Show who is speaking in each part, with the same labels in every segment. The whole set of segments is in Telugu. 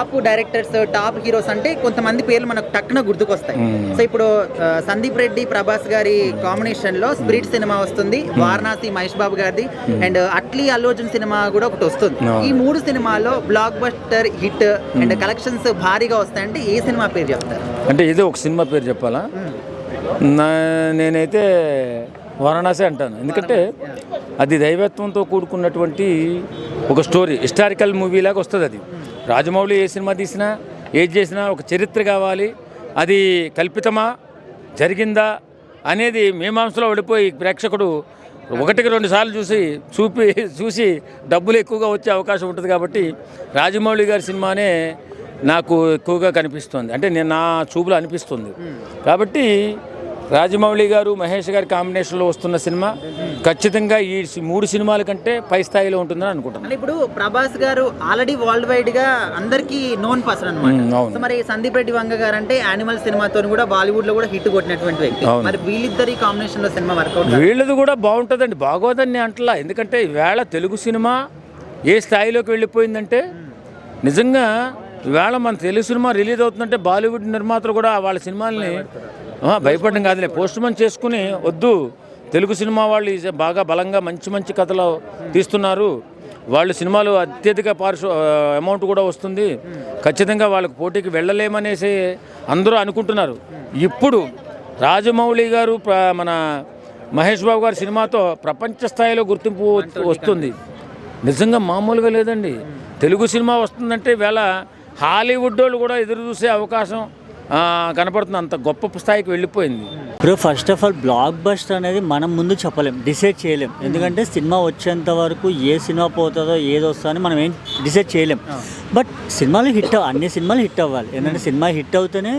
Speaker 1: టాప్ డైరెక్టర్స్, టాప్ హీరోస్ అంటే కొంతమంది పేర్లు మనకు టక్కున గుర్తుకొస్తాయి. సో ఇప్పుడు సందీప్ రెడ్డి, ప్రభాస్ గారి కాంబినేషన్ లో స్పిరిట్ సినిమా వస్తుంది, వారణాసి మహేష్ బాబు గారిది, అండ్ అట్లీ అల్లు అర్జున్ సినిమా కూడా ఒకటి వస్తుంది. ఈ 3 సినిమాల్లో block buster hit and collections భారీగా వస్తాయంటే ఏ సినిమా పేరు చెప్తారు?
Speaker 2: అంటే ఇది ఒక సినిమా పేరు చెప్పాలా? నేనైతే వారణాసి అంటాను. ఎందుకంటే అది దైవత్వంతో కూడుకున్నటువంటి ఒక స్టోరీ, హిస్టారికల్ మూవీ లాగా వస్తుంది. అది రాజమౌళి ఏ సినిమా తీసినా ఏది చేసినా ఒక చరిత్ర కావాలి, అది కల్పితమా జరిగిందా అనేది మీమాంసలో పడిపోయి ప్రేక్షకుడు 1-2 సార్లు చూసి డబ్బులు ఎక్కువగా వచ్చే అవకాశం ఉంటుంది. కాబట్టి రాజమౌళి గారి సినిమానే నాకు ఎక్కువగా కనిపిస్తుంది, అంటే నేను నా చూపులో అనిపిస్తుంది. కాబట్టి రాజమౌళి గారు, మహేష్ గారి కాంబినేషన్లో వస్తున్న సినిమా ఖచ్చితంగా ఈ 3 సినిమాల కంటే పై స్థాయిలో ఉంటుందని అనుకుంటున్నాను.
Speaker 1: ఇప్పుడు ప్రభాస్ గారు ఆల్రెడీ వరల్డ్ వైడ్ గా అందరికి నోన్ పర్సన్ అన్నమాట. సో మరి సందీప్ రెడ్డి వంగ గారు అంటే యానిమల్ సినిమాతో కూడా బాలీవుడ్ లో కూడా హిట్ కొట్టినటువంటి వ్యక్తి. మరి వీళ్ళిద్దరి కాంబినేషన్ లో సినిమా వర్కౌట్
Speaker 2: వీళ్ళది కూడా బాగుంటుందండి, బాగోదని అంటలా. ఎందుకంటే ఈవేళ తెలుగు సినిమా ఏ స్థాయిలోకి వెళ్ళిపోయిందంటే, నిజంగా ఈవేళ మన తెలుగు సినిమా రిలీజ్ అవుతుందంటే బాలీవుడ్ నిర్మాతలు కూడా వాళ్ళ సినిమాల్ని భయపడడం కాదులే, పోస్ట్ మన్ చేసుకుని వద్దు, తెలుగు సినిమా వాళ్ళు బాగా బలంగా మంచి కథలు తీస్తున్నారు, వాళ్ళు సినిమాలు అత్యధిక అమౌంట్ కూడా వస్తుంది, ఖచ్చితంగా వాళ్ళకు పోటీకి వెళ్ళలేమనేసి అందరూ అనుకుంటున్నారు. ఇప్పుడు రాజమౌళి గారు, మన మహేష్ బాబు గారి సినిమాతో ప్రపంచ స్థాయిలో గుర్తింపు వస్తుంది. నిజంగా మామూలుగా లేదండి. తెలుగు సినిమా వస్తుందంటే వేళ హాలీవుడ్ వాళ్ళు కూడా ఎదురు చూసే అవకాశం కనపడుతుంది, అంత గొప్ప స్థాయికి వెళ్ళిపోయింది.
Speaker 3: ఇప్పుడు first of all block buster అనేది మనం ముందు చెప్పలేం, డిసైడ్ చేయలేం. ఎందుకంటే సినిమా వచ్చేంత వరకు ఏ సినిమా పోతుందో ఏది వస్తుందో అని మనం ఏం డిసైడ్ చేయలేం. బట్ సినిమాలు అన్ని సినిమాలు హిట్ అవ్వాలి. ఎందుకంటే సినిమా హిట్ అవుతేనే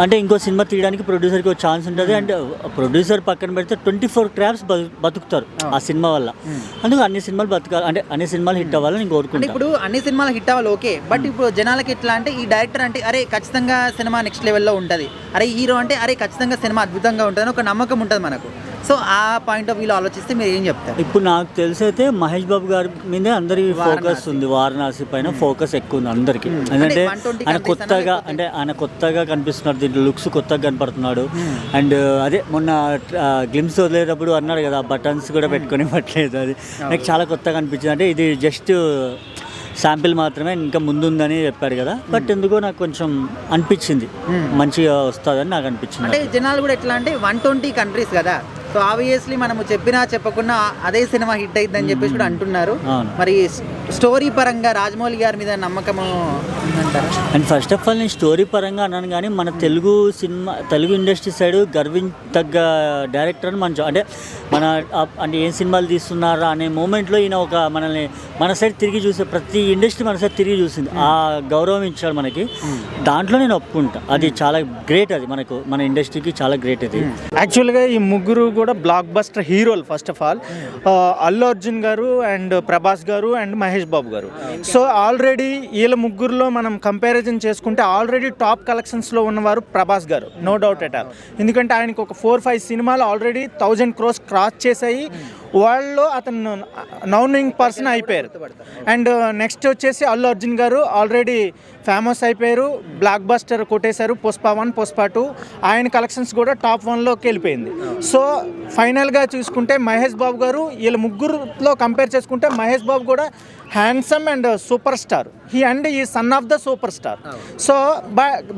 Speaker 3: అంటే ఇంకో సినిమా తీయడానికి ప్రొడ్యూసర్కి ఒక ఛాన్స్ ఉంటుంది. అండ్ ప్రొడ్యూసర్ పక్కన పెడితే 24 క్రాఫ్ట్స్ బతుకుతారు ఆ సినిమా వల్ల. అందుకు అన్ని సినిమాలు బతకాలి, అంటే అన్ని సినిమాలు హిట్ అవ్వాలని నేను కోరుకుంటాను.
Speaker 1: ఇప్పుడు అన్ని సినిమాలు హిట్ అవ్వాలి ఓకే, బట్ ఇప్పుడు జనాలకి ఎట్లా అంటే ఈ డైరెక్టర్ అంటే అరే ఖచ్చితంగా సినిమా నెక్స్ట్ లెవెల్లో ఉంటుంది, అరే హీరో అంటే అరే ఖచ్చితంగా సినిమా అద్భుతంగా ఉంటుంది ఒక నమ్మకం ఉంటుంది మనకు. సో ఆ పాయింట్ ఆఫ్ వ్యూలో ఆలోచిస్తే మీరు ఏం చెప్తారు?
Speaker 3: ఇప్పుడు నాకు తెలిసి అయితే మహేష్ బాబు గారి మీదే అందరికి ఫోకస్ ఉంది, వారణాసి పైన ఫోకస్ ఎక్కువ ఉంది అందరికి. ఎందుకంటే ఆయన కొత్తగా కనిపిస్తున్నాడు, దీంట్లో లుక్స్ కొత్తగా కనపడుతున్నాడు. అండ్ అదే మొన్న గ్లిమ్స్ వదిలేటప్పుడు అన్నాడు కదా, బటన్స్ కూడా పెట్టుకొని పట్టలేదు, అది నాకు చాలా కొత్తగా అనిపించింది. అంటే ఇది జస్ట్ శాంపిల్ మాత్రమే, ఇంకా ముందుందని చెప్పాడు కదా. బట్ ఎందుకో నాకు కొంచెం అనిపించింది మంచిగా వస్తుందని నాకు అనిపించింది.
Speaker 1: అంటే జనాలు కూడా ఎట్లా అంటే 120 కంట్రీస్ కదా, సో ఆబ్వియస్లీ మనము చెప్పినా చెప్పకుండా అదే సినిమా హిట్ అయిద్దని చెప్పేసి కూడా అంటున్నారు. మరి స్టోరీ పరంగా రాజమౌళి గారి మీద నమ్మకము ఉందంటారా?
Speaker 3: అండ్ ఫస్ట్ ఆఫ్ ఆల్ నేను స్టోరీ పరంగా అన్నాను, కానీ మన తెలుగు ఇండస్ట్రీ సైడ్ గర్వించదగ్గ డైరెక్టర్ అని అంటే ఏం సినిమాలు తీస్తున్నారా అనే మూమెంట్లో ఈయన ఒక మన సైడ్ తిరిగి చూసే, ప్రతి ఇండస్ట్రీ మన సైడ్ తిరిగి చూసింది, ఆ గౌరవం ఇచ్చాడు మనకి. దాంట్లో నేను ఒప్పుకుంటా, అది చాలా గ్రేట్, అది మన ఇండస్ట్రీకి చాలా గ్రేట్. అది
Speaker 4: యాక్చువల్గా ఈ ముగ్గురు కూడా బ్లాక్ బస్టర్ హీరోలు. First of all Allu Arjun గారు అండ్ ప్రభాస్ గారు అండ్ మహేష్ బాబు గారు. సో ఆల్రెడీ వీళ్ళ ముగ్గురులో మనం కంపారిజన్ చేసుకుంటే ఆల్రెడీ టాప్ కలెక్షన్స్లో ఉన్నవారు ప్రభాస్ గారు, నో డౌట్ ఎట్ ఆల్. ఎందుకంటే ఆయనకు ఒక 4-5 సినిమాలు ఆల్రెడీ 1000 crores క్రాస్ చేసాయి, వాళ్ళలో అతను నౌనింగ్ పర్సన్ అయిపోయారు. అండ్ నెక్స్ట్ వచ్చేసి అల్లు అర్జున్ గారు ఆల్రెడీ ఫేమస్ అయిపోయారు, బ్లాక్ బస్టర్ కొట్టేశారు, పుష్ప 1, పుష్ప 2, ఆయన కలెక్షన్స్ కూడా టాప్ 1లోకి వెళ్ళిపోయింది. సో ఫైనల్గా చూసుకుంటే మహేష్ బాబు గారు, వీళ్ళ ముగ్గురులో కంపేర్ చేసుకుంటే మహేష్ బాబు కూడా హ్యాండ్సమ్ అండ్ సూపర్ స్టార్, ఈ son of the super star. So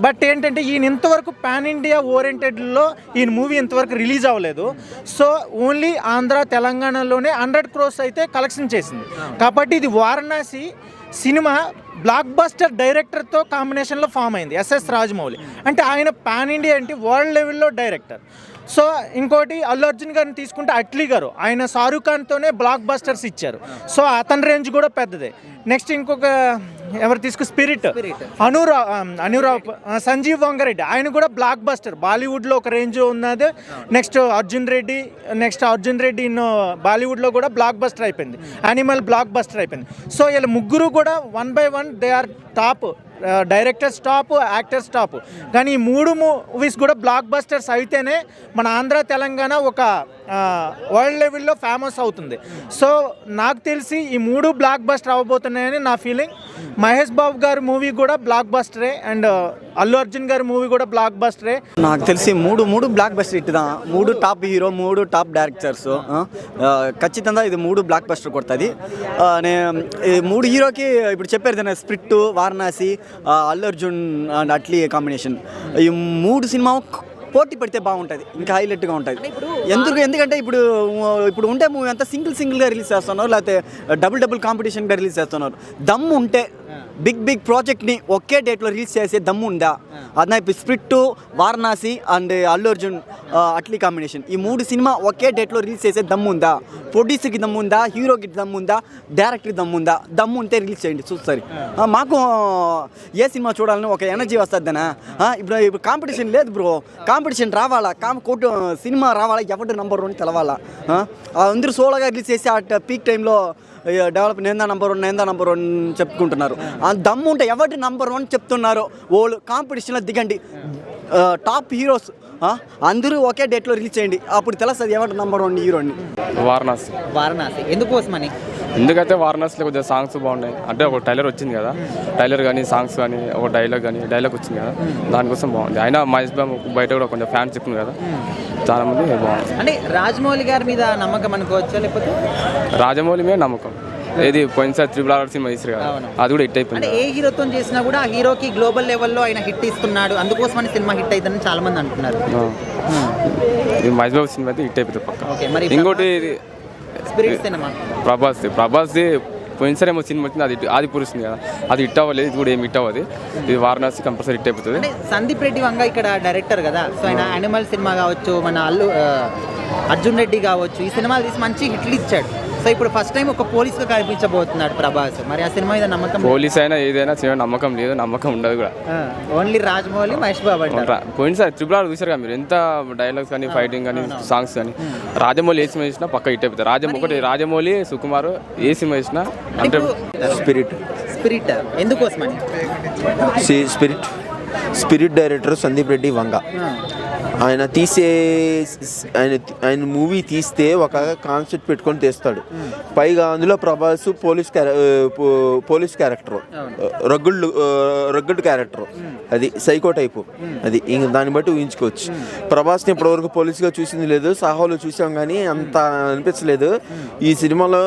Speaker 4: but ఏంటంటే ఈయన ఇంతవరకు పాన్ ఇండియా ఓరియంటెడ్లో ఈయన మూవీ ఇంతవరకు రిలీజ్ అవ్వలేదు. సో ఓన్లీ ఆంధ్ర, తెలంగాణలోనే 100 crores అయితే కలెక్షన్ చేసింది. కాబట్టి ఇది వారణాసి సినిమా బ్లాక్ బస్టర్ డైరెక్టర్తో కాంబినేషన్లో ఫామ్ అయింది, ఎస్ఎస్ రాజమౌళి. అంటే ఆయన పాన్ ఇండియా అంటే వరల్డ్ లెవెల్లో డైరెక్టర్. సో ఇంకోటి అల్లు అర్జున్ గారిని తీసుకుంటే అట్లీ గారు, ఆయన షారూక్ ఖాన్తోనే బ్లాక్ బస్టర్స్ ఇచ్చారు. సో అతని రేంజ్ కూడా పెద్దదే. నెక్స్ట్ ఇంకొక ఎవరు స్పిరిట్ అనురావ్ సంజీవ్ వంగారెడ్డి, ఆయన కూడా బ్లాక్ బస్టర్, బాలీవుడ్లో ఒక రేంజ్ ఉన్నది. నెక్స్ట్ అర్జున్ రెడ్డి బాలీవుడ్లో కూడా బ్లాక్ బస్టర్ అయిపోయింది, యానిమల్ బ్లాక్ బస్టర్ అయిపోయింది. సో వీళ్ళ ముగ్గురు కూడా 1 by 1 they are top, directors top, actors top. కానీ ఈ 3 మూవీస్ కూడా బ్లాక్ బస్టర్స్ అయితేనే మన ఆంధ్ర, తెలంగాణ ఒక వరల్డ్ లెవెల్లో ఫేమస్ అవుతుంది. సో నాకు తెలిసి ఈ 3 బ్లాక్ బస్టర్ అవ్వబోతున్నాయని నా ఫీలింగ్. మహేష్ బాబు గారి మూవీ కూడా బ్లాక్ బస్టరే అండ్ అల్లు అర్జున్ గారి మూవీ కూడా బ్లాక్ బస్టరే.
Speaker 5: నాకు తెలిసి మూడు బ్లాక్ బస్టర్ ఇట్టుదా, 3 టాప్ హీరో, 3 టాప్ డైరెక్టర్స్, ఖచ్చితంగా ఇది 3 బ్లాక్ బస్టర్ కొడుతుంది. ఈ 3 హీరోకి ఇప్పుడు చెప్పారు కదా, స్ప్రిట్, వారణాసి, అల్లు అర్జున్ అండ్ అట్లీ కాంబినేషన్, ఈ 3 సినిమా పోటీ పడితే బాగుంటుంది, ఇంకా హైలైట్గా ఉంటుంది. ఎందుకంటే ఇప్పుడు ఉంటే మూవీ అంతా సింగిల్గా రిలీజ్ చేస్తున్నారు, లేకపోతే డబుల్ కాంపిటీషన్గా రిలీజ్ చేస్తున్నారు. దమ్ము ఉంటే బిగ్ ప్రాజెక్ట్ని ఒకే డేట్లో రిలీజ్ చేసే దమ్ము ఉందా? అదే ఇప్పుడు స్ప్రిట్, వారణాసి అండ్ అల్లు అర్జున్ అట్లీ కాంబినేషన్, ఈ 3 సినిమా ఒకే డేట్లో రిలీజ్ చేసే దమ్ము ఉందా? ప్రొడ్యూసర్కి దమ్ము ఉందా? హీరోకి దమ్ము ఉందా? డైరెక్టర్కి దమ్ము ఉందా? దమ్ము ఉంటే రిలీజ్ చేయండి, చూస్తారు. మాకు ఏ సినిమా చూడాలని ఒక ఎనర్జీ వస్తుందనా? ఇప్పుడు కాంపిటీషన్ లేదు బ్రో, కాంపిటీషన్ రావాలా, సినిమా రావాలా, ఎవరు నెంబర్ 1 తెలవాలా. అందరూ సోలోగా రిలీజ్ చేసి ఆ పీక్ టైంలో డెవలప్ నేందా నెంబర్ 1 చెప్పుకుంటున్నారు. దమ్ము ఉంటే ఎవరి నెంబర్ 1 చెప్తున్నారు వాళ్ళు కాంపిటీషన్లో దిగండి. టాప్ హీరోస్ అందరూ ఒకే డేట్లో రిలీజ్ చేయండి, అప్పుడు తెలుస్తుంది ఎవరి నెంబర్ 1 హీరోని.
Speaker 1: వారణాసి ఎందుకోసమని?
Speaker 6: ఎందుకంటే వారణాసిలో కొద్దిగా సాంగ్స్ బాగున్నాయి. అంటే ఒక టైలర్ వచ్చింది కదా, టైలర్ కానీ సాంగ్స్ కానీ ఒక డైలాగ్ వచ్చింది కదా, దానికోసం బాగుంది. అయినా మహేష్ బాబు బయట కూడా కొంచెం ఫ్యాన్స్ ఎక్కువ కదా, చాలా మంది బాగుంది.
Speaker 1: అంటే రాజమౌళి గారి మీద నమ్మకం అనుకోవచ్చా, లేకపోతే
Speaker 6: రాజమౌళి మీద నమ్మకం. ఏది పోయినసారి RRR సినిమా తీసారు కదా, అది కూడా హిట్ అయిపోయింది.
Speaker 1: ఏ హీరోతో చేసినా కూడా ఆ హీరోకి గ్లోబల్ లెవెల్లో ఆయన హిట్ ఇస్తున్నాడు, అందుకోసమని సినిమా హిట్ అవుతుందని చాలా మంది అంటున్నారు.
Speaker 6: మహేష్ బాబు సినిమా అయితే హిట్ అయిపోతుంది పక్క.
Speaker 1: మరి
Speaker 6: ఇంకోటి
Speaker 1: స్పిరిట్ సినిమా
Speaker 6: ప్రభాస్ది పోయినసారి ఏమో సినిమా వచ్చింది, అది ఆది పురుస్తుంది కదా, అది హిట్ అవ్వలేదు, ఇది కూడా ఏమి హిట్ అవ్వదు. ఇది వారణాసి కంపల్సరీ హిట్ అయిపోతుంది.
Speaker 1: అంటే సందీప్ రెడ్డి వంగ ఇక్కడ డైరెక్టర్ కదా, సో ఆయన యానిమల్ సినిమా కావచ్చు, మన అర్జున్ రెడ్డి కావచ్చు, ఈ సినిమాలు తీసి మంచి హిట్లు ఇచ్చాడు. సో ఇప్పుడు ఫస్ట్ టైం ఒక పోలీస్గా కనిపించబోతున్నాడు ప్రభాస్. మరి ఆ సినిమా మీద నమ్మకం?
Speaker 6: పోలీస్ అయినా ఏదైనా సినిమా నమ్మకం లేదు, నమ్మకం ఉండదు కూడా.
Speaker 1: ఓన్లీ రాజమౌళి, మహేష్ బాబు అంటారు.
Speaker 6: పోయినసారి RRR చూసారు కదా మీరు, ఎంత డైలాగ్స్ కానీ ఫైటింగ్ కానీ సాంగ్స్ కానీ. రాజమౌళి ఏ సినిమా చేసినా పక్క హిట్ అయిపోతుంది. రాజమౌళి, సుకుమార్ ఏ సినిమా చేసినా అంటే
Speaker 7: స్పిరిట్
Speaker 1: ఎందుకోసమని?
Speaker 7: Spirit director Sandeep Reddy Vanga. ఆయన మూవీ తీస్తే ఒక కాన్సెప్ట్ పెట్టుకొని తీస్తాడు. పైగా అందులో Prabhas police character, rugged character, అది సైకో టైపు. అది ఇంక దాన్ని బట్టి ఊహించుకోవచ్చు. ప్రభాస్ని ఇప్పటివరకు పోలీస్గా చూసింది లేదు, సాహోలో చూసాం కానీ అంత అనిపించలేదు. ఈ సినిమాలో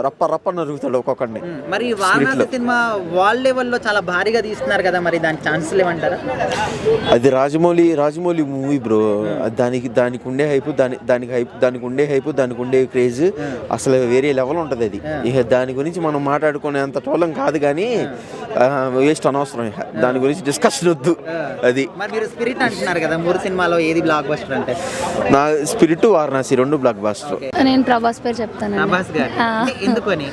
Speaker 7: రప్ప నరుగుతాడు ఒక్కొక్కడిని.
Speaker 1: మరి వారణాసి సినిమా వాల్ లెవెల్లో చాలా భారీగా తీస్తున్నారు కదా, మరి దానికి ఛాన్సెస్ లేవంటారా?
Speaker 7: అది రాజమౌళి మూవీ బ్రో. దానికి ఉండే హైప్, దానికి ఉండే క్రేజ్ అసలు వేరే లెవెల్ ఉంటుంది. అది ఇక దాని గురించి మనం మాట్లాడుకునేంత టోలం కాదు, కానీ వేస్ట్ అనవసరం. దాని గురించి డిస్కషన్ వద్దు. అది
Speaker 1: మీరు స్పిరిట్ అంటున్నారు కదా, 3 సినిమాలో ఏది బ్లాక్ బస్టర్ అంటే?
Speaker 7: నా స్పిరిట్, వారణాసి 2 బ్లాక్ బస్టర్.
Speaker 8: నేను ప్రభాస్ పేరు చెప్తాను.
Speaker 1: ప్రభాస్ గారు ఎందుకని?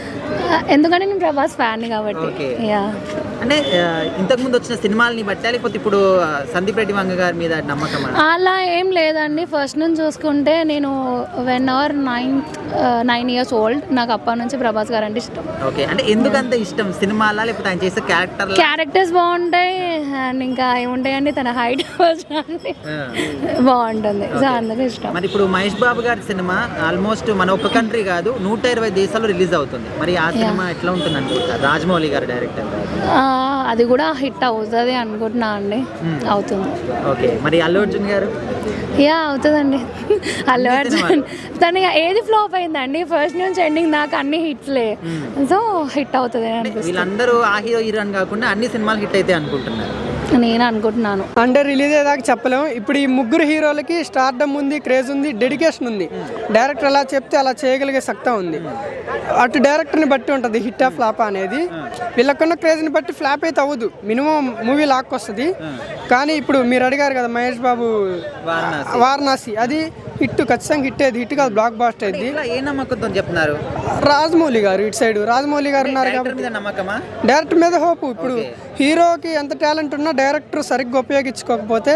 Speaker 8: ఎందుకంటే నేను ప్రభాస్ ఫ్యాన్ కాబట్టి.
Speaker 1: అంటే ఇంతకుముందు వచ్చిన సినిమాలని బట్టా, లేకపోతే ఇప్పుడు సందీప్ రెడ్డి వంగ గారి మీద నమ్మకం?
Speaker 8: అలా ఏం లేదండి. ఫస్ట్ నుంచి చూసుకుంటే నేను when I was 9 years old, నాకు అప్పటి నుంచి ప్రభాస్ గారు అంటే ఇష్టం.
Speaker 1: ఓకే, అంటే ఎందుకంత ఇష్టం? సినిమాలా, లేకపోతే ఆయన చేసే
Speaker 8: క్యారెక్టర్స్ బాగుంటాయి, అండ్ ఇంకా ఏముంటాయండి, తన హైట్ బాగుంటుంది, సో అందుకే ఇష్టం.
Speaker 1: మరి ఇప్పుడు మహేష్ బాబు గారి సినిమా ఆల్మోస్ట్ మన ఒక్క కంట్రీ కాదు 120 దేశాల్లో రిలీజ్ అవుతుంది. మరి ఆ సినిమా ఎట్లా ఉంటుంది అనుకుంటా? రాజమౌళి గారు డైరెక్టర్,
Speaker 8: అది కూడా హిట్ అవుతుంది అనుకుంటున్నా అండి. అవుతుంది.
Speaker 1: ఓకే, మరి అల్లు అర్జున్ గారు?
Speaker 8: అవుతుందండి. అల్లు అర్జున్ తన ఏది ఫ్లాప్ అయిందండి, ఫస్ట్ నుంచి ఎండింగ్ దాకా అన్ని హిట్లే, సో హిట్ అవుతుంది.
Speaker 1: వీళ్ళందరూ ఆ హీరో అని కాకుండా అన్ని సినిమాలు హిట్ అయితే అనుకుంటున్నారు,
Speaker 8: నేను అనుకుంటున్నాను.
Speaker 9: అంటే రిలీజ్ అయ్యేదాకా చెప్పలేము. ఇప్పుడు ఈ 3 హీరోలకి స్టార్డమ్ ఉంది, క్రేజ్ ఉంది, డెడికేషన్ ఉంది. డైరెక్టర్ ఎలా చెప్తే అలా చేయగలిగే సత్తా ఉంది. అటు డైరెక్టర్ని బట్టి ఉంటుంది హిట్ ఆఫ్ ఫ్లాప్ అనేది. వీళ్ళకున్న క్రేజ్ని బట్టి ఫ్లాప్ అయితే అవ్వదు, మినిమం మూవీ లాక్కొస్తుంది. కానీ ఇప్పుడు మీరు అడిగారు కదా మహేష్ బాబు వారణాసి, అది హిట్, ఖచ్చితంగా హిట్ అయ్యేది. హిట్ కాదు, బ్లాక్ బాస్టర్ అయింది.
Speaker 1: ఏ నమ్మకంతో చెప్తున్నారు?
Speaker 9: రాజమౌళి గారు ఇటు సైడ్ రాజమౌళి గారు ఉన్నారు కాబట్టి డైరెక్టర్ మీద హోప్. ఇప్పుడు హీరోకి ఎంత టాలెంట్ ఉన్నా డైరెక్టర్ సరిగ్గా ఉపయోగించుకోకపోతే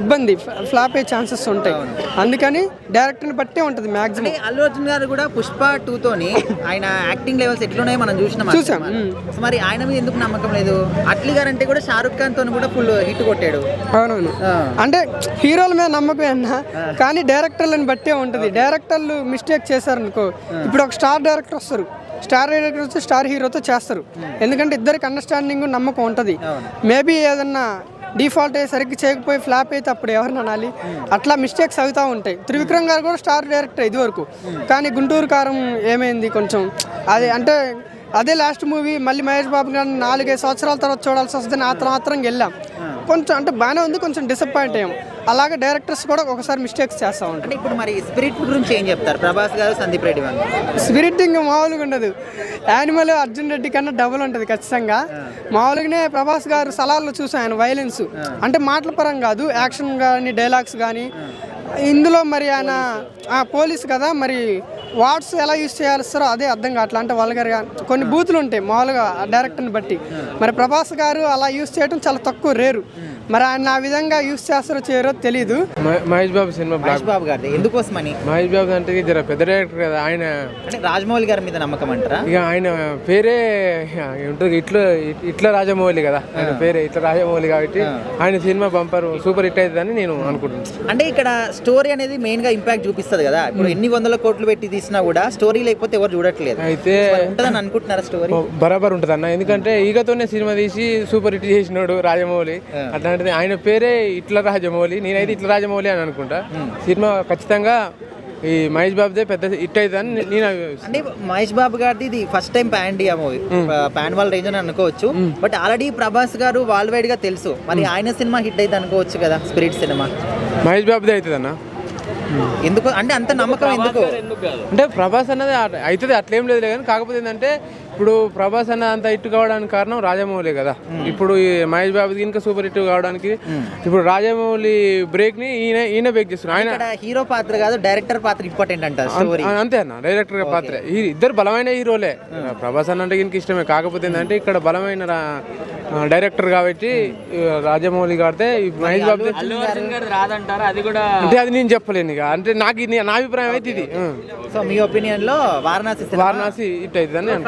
Speaker 9: ఇబ్బంది, ఫ్లాప్ అయ్యే ఛాన్సెస్ ఉంటాయి. అందుకని డైరెక్టర్ని బట్టే ఉంటుంది మాక్సిమం.
Speaker 1: అల్లు అర్జున్ గారు కూడా పుష్ప 2 తోని ఆయన యాక్టింగ్ లెవెల్స్ ఎట్లున్నాయో మనం చూసాం. మరి ఆయన మీద ఎందుకు నమ్మకం లేదు? అట్లీ గారు అంటే కూడా షారుఖ్ ఖాన్ తో కూడా ఫుల్ హిట్ కొట్టాడు.
Speaker 9: అవునవును, అంటే హీరోల మీద నమ్మకం అన్నా, కానీ డైరెక్టర్లను బట్టే ఉంటుంది. డైరెక్టర్లు మిస్టేక్ చేశారనుకో, ఇప్పుడు ఒక స్టార్ డైరెక్టర్ వస్తారు, స్టార్ డైరెక్టర్ వచ్చి స్టార్ హీరోతో చేస్తారు, ఎందుకంటే ఇద్దరికి అండర్స్టాండింగ్ నమ్మకం ఉంటుంది. మేబీ ఏదన్నా డిఫాల్ట్ అయ్యి సరిగ్గా చేయకపోయి ఫ్లాప్ అయితే అప్పుడు ఎవరిని అనాలి, అట్లా మిస్టేక్స్ అవుతూ ఉంటాయి. త్రివిక్రమ్ గారు కూడా స్టార్ డైరెక్టర్ ఇదివరకు, కానీ గుంటూరు కారం ఏమైంది కొంచెం అది అంటే అదే లాస్ట్ మూవీ మళ్ళీ మహేష్ బాబు గారిని 4-5 సంవత్సరాల తర్వాత చూడాల్సి వస్తుంది. మాత్రం వెళ్ళాం కొంచెం అంటే బాగానే ఉంది, కొంచెం డిసప్పాయింట్ అయ్యాం. అలాగే డైరెక్టర్స్ కూడా ఒకసారి మిస్టేక్స్ చేస్తూ ఉంటారు.
Speaker 1: అంటే ఇప్పుడు మరి స్పిరిట్ గురించి ఏం చెప్తారు ప్రభాస్ గారు, సందీప్ రెడ్డి వాళ్ళు?
Speaker 9: స్పిరిట్ ఇంకా మామూలుగా ఉండదు, యానిమల్ అర్జున్ రెడ్డి కన్నా డబుల్ ఉంటుంది ఖచ్చితంగా. మామూలుగానే ప్రభాస్ గారు సలార్లో చూసాం ఆయన వైలెన్స్, అంటే మాటల పరంగా కాదు, యాక్షన్ కానీ డైలాగ్స్ కానీ. ఇందులో మరి ఆయన పోలీస్ కదా, మరి వాట్స్ ఎలా యూజ్ చేయాల్సారో అదే అర్థం కావట్లా, అంటే వల్గర్గా కొన్ని బూతులు ఉంటాయి మామూలుగా డైరెక్టర్ని బట్టి. మరి ప్రభాస్ గారు అలా యూజ్ చేయడం చాలా తక్కువ, రేరు. మరి ఆయన ఆ విధంగా యూజ్ చేస్తారో చేయరో తెలీదు.
Speaker 10: మహేష్ బాబు సినిమా
Speaker 1: మహేష్ బాబు గారిది ఎందుకోసమని?
Speaker 10: మహేష్ బాబు అంటే జర పెద్ద డైరెక్టర్ కదా ఆయన,
Speaker 1: అంటే రాజమౌళి గారి మీద నమ్మకం అంటారా?
Speaker 10: ఇక ఆయన పేరే ఉంటుంది ఇట్లా రాజమౌళి కదా, ఆయన పేరే ఇట్లా రాజమౌళి కాబట్టి ఆయన సినిమా బంపర్ సూపర్ హిట్ అవుతుందని నేను అనుకుంటున్నాను.
Speaker 1: అంటే ఇక్కడ స్టోరీ అనేది మెయిన్ గా ఇంపాక్ట్ చూపిస్తుంది కదా, ఇప్పుడు ఎన్ని వందల కోట్లు పెట్టి తీసినా కూడా స్టోరీ లేకపోతే ఎవరు చూడట్లేదు.
Speaker 10: అయితే
Speaker 1: ఉంటుందని అనుకుంటున్నారా స్టోరీ?
Speaker 10: బరాబర్ ఉంటుంది అన్న, ఎందుకంటే ఈగతోనే సినిమా తీసి సూపర్ హిట్ చేసినాడు రాజమౌళి. అట్లాంటిది ఆయన పేరే ఇట్లా రాజమౌళి, నేనైతే ఇట్లా రాజమౌళి అని అనుకుంటా. సినిమా ఖచ్చితంగా ఈ మహేష్ బాబుదే పెద్ద హిట్ అవుతుందని నేను
Speaker 1: అంటే మహేష్ బాబు గారిది ఇది first time pan India movie, pan wall range అని అనుకోవచ్చు. బట్ ఆల్రెడీ ప్రభాస్ గారు వరల్డ్ వైడ్ గా తెలుసు, మరి ఆయన సినిమా హిట్ అయితే అనుకోవచ్చు కదా స్పిరిట్ సినిమా?
Speaker 10: మహేష్ బాబుదే అవుతుంది అన్న.
Speaker 1: ఎందుకు అంటే అంత నమ్మకం ఎందుకు?
Speaker 10: అంటే ప్రభాస్ అన్నది అవుతుంది అట్లేం లేదు కానీ, కాకపోతే ఏంటంటే ఇప్పుడు ప్రభాస్ అన్న అంత హిట్ కావడానికి కారణం రాజమౌళి కదా. ఇప్పుడు ఈ మహేష్ బాబుది ఇంకా సూపర్ హిట్ కావడానికి ఇప్పుడు రాజమౌళి బ్రేక్ ని ఈయన బ్రేక్ చేస్తున్నారు. ఆయన
Speaker 1: హీరో పాత్ర కాదు, డైరెక్టర్ పాత్ర ఇంపార్టెంట్ అంటారు.
Speaker 10: అంతే అన్న, డైరెక్టర్ పాత్ర. ఇద్దరు బలమైన హీరోలే. ప్రభాస్ అన్న అంటే ఈయనకి ఇష్టమే, కాకపోతే ఏంటంటే ఇక్కడ బలమైన డైరెక్టర్ కాబట్టి రాజమౌళి గారితే మహేష్ బాబు
Speaker 2: రాదంటారా? అది కూడా
Speaker 10: అంటే అది నేను చెప్పలేను ఇక, అంటే నాకు నా అభిప్రాయం అయితే ఇది.
Speaker 1: సో మీ ఒపీనియన్ లో వారణాసి
Speaker 10: హిట్ అవుతుందని